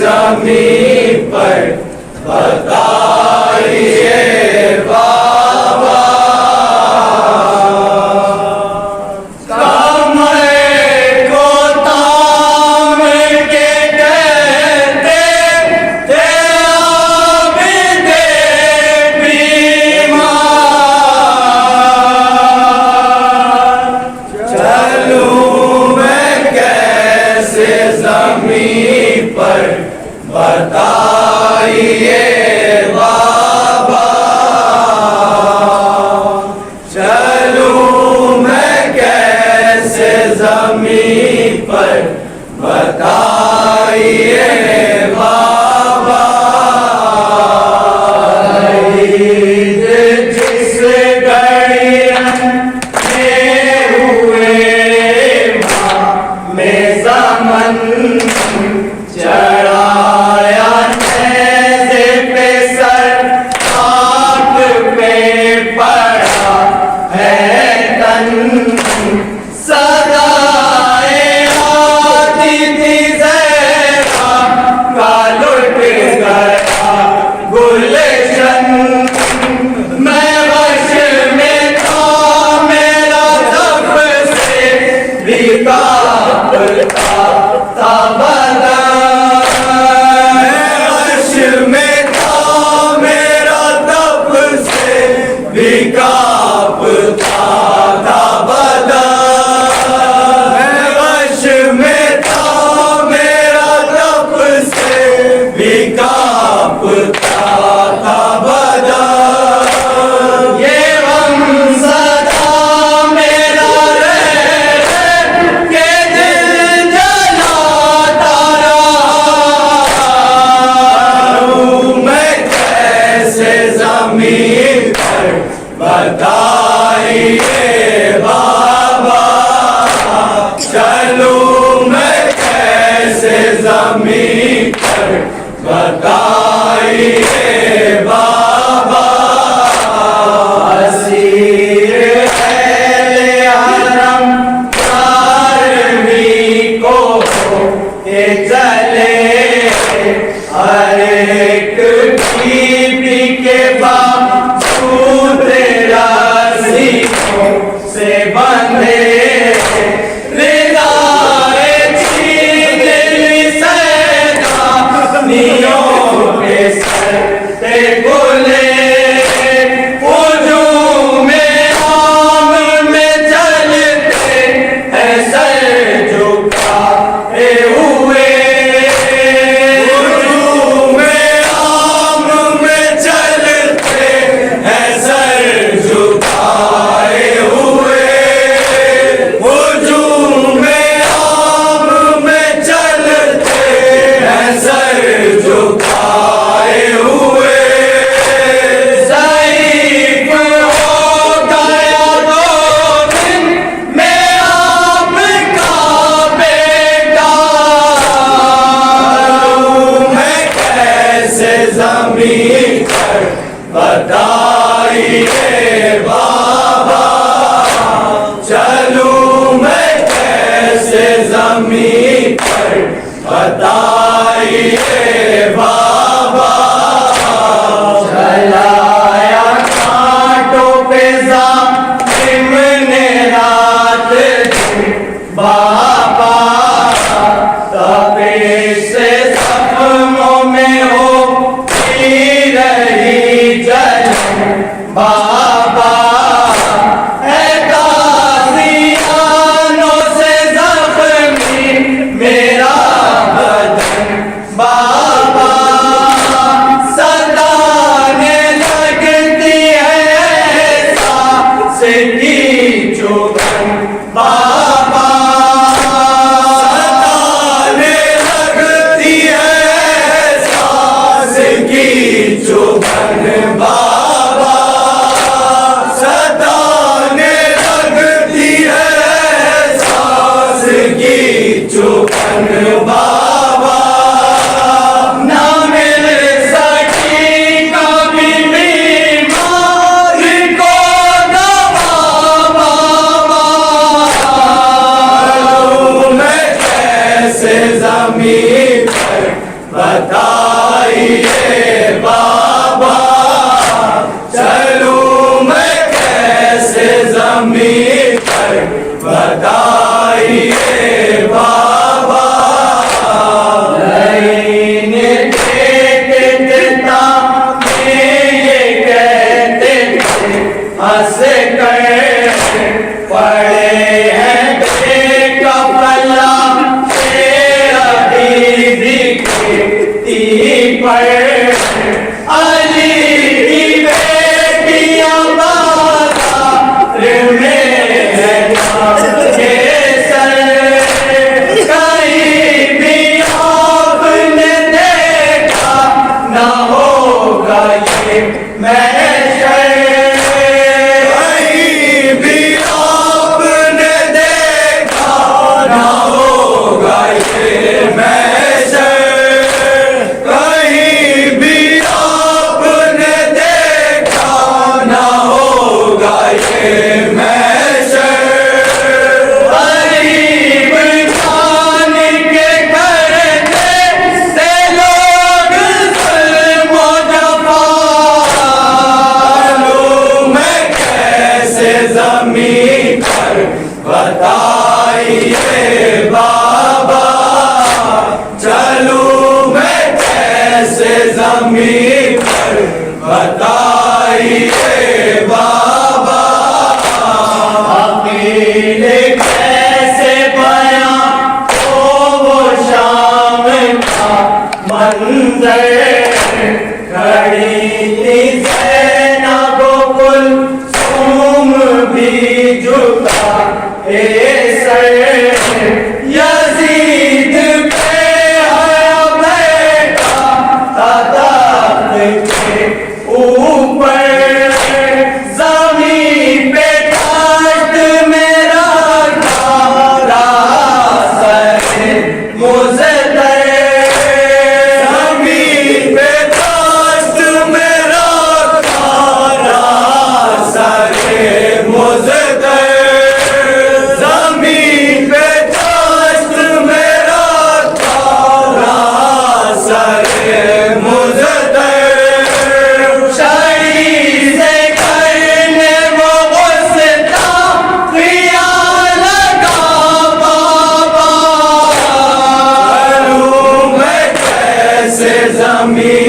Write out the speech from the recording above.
जमीन पर बताइए बाबा। कमरे को ताम के कहते थे आबिदे बीमार। चलूं मैं कैसे जमीन पर बताइए बाबा। चलूं मैं कैसे जमीन पर बताइए बाबा। जिस गड़ियन में हुए माँ में ज़मन चढ़ाया नेज़े पे सर आँख पे पड़ा है तन। सदाएं आती थी ज़हरा का लुट गया गुलशन। मैं वश में था मेरा तब से भी कांपता था बदन। मैं वश में था मेरा तब से भी कांपता था बदन। मैं वश में था मेरा तब से भी कांपता था बदन। ये गम सदा मेरा रह के दिल जलाता रहा। मैं कैसे जमीन पर बताइए बाबा। चलूं मैं कैसे जमीन पर बताइए बाबा। असीर अहले हरम 12वीं को ये चले हर एक बीबी के बावजूद रस्सियों से बंधे। रिदाए छीनली सैलानियों के सर पे गुले। हुजूम-ए आम में चलते हैं सर झुकाए हुए। हुजूम-ए आम में चलते हैं सर झुकाए हुए। हुजूम-ए आम में चलते हैं सर झुकाए हुए। ज़ईफ़ हो गया 2 दिन में आपका बेटा। मैं कैसे ज़मीन पर बताइए बाबा। चलूं मैं कैसे ज़मीन पर बताइए बाबा। चलाया कांटों पे ज़ालिम ने रात दिन बाबा। तपिश से ज़ख्मों में होती रही जलन बाबा। है गाज़ियानों से ज़ख्मी मेरा बदन बाबा। सताने लगती है एहसास की चुभन बाबा। सताने लगती है एहसास की चुभन बाबा। सताने लगती है एहसास की चुभन बाबा। ना मिल सकी कभी बीमार को दवा बाबा। मैं कैसे जमीन पर बताइए बाबा, चलूं मैं कैसे ज़मीन पर, बताइए बाबा। लाइन देखता मैं ये कहते थे, हंस कर पड़े हैं बेकफला तेरा दीदी की पर। अली की बेटियां बाजार में है के सर, कहीं भी आपने देखा ना होगा ये महशर। कहीं भी आपने देखा ना होगा ये महशर। कहीं भी आपने देखा ना होगा ये महशर। गरीब खान के करते से लोग जुल्म व जफा, लूं मैं कैसे ज़मीन पर, बताइए बाबा। चलूं मैं कैसे ज़मीन पर, बताइए बाबा। अकेले कैसे बयां हो वो शाम का मंजर, खड़ी थी ज़ैनब कुलसूम भी झुका ए सर। यजीद पे आया बेटा तादाद के ऊपर, ज़मीन पे ताश्त मेरा खारा सर मुज़द्दर। ज़मीन पे ताश्त मेरा खारा सर मुज़द्दर। ज़मीन पे ताश्त मेरा खारा सर मुज़द्दर। शायरी से करने वो गुस्ता ख़याल लगा बाबा, लूं मैं कैसे ज़मीन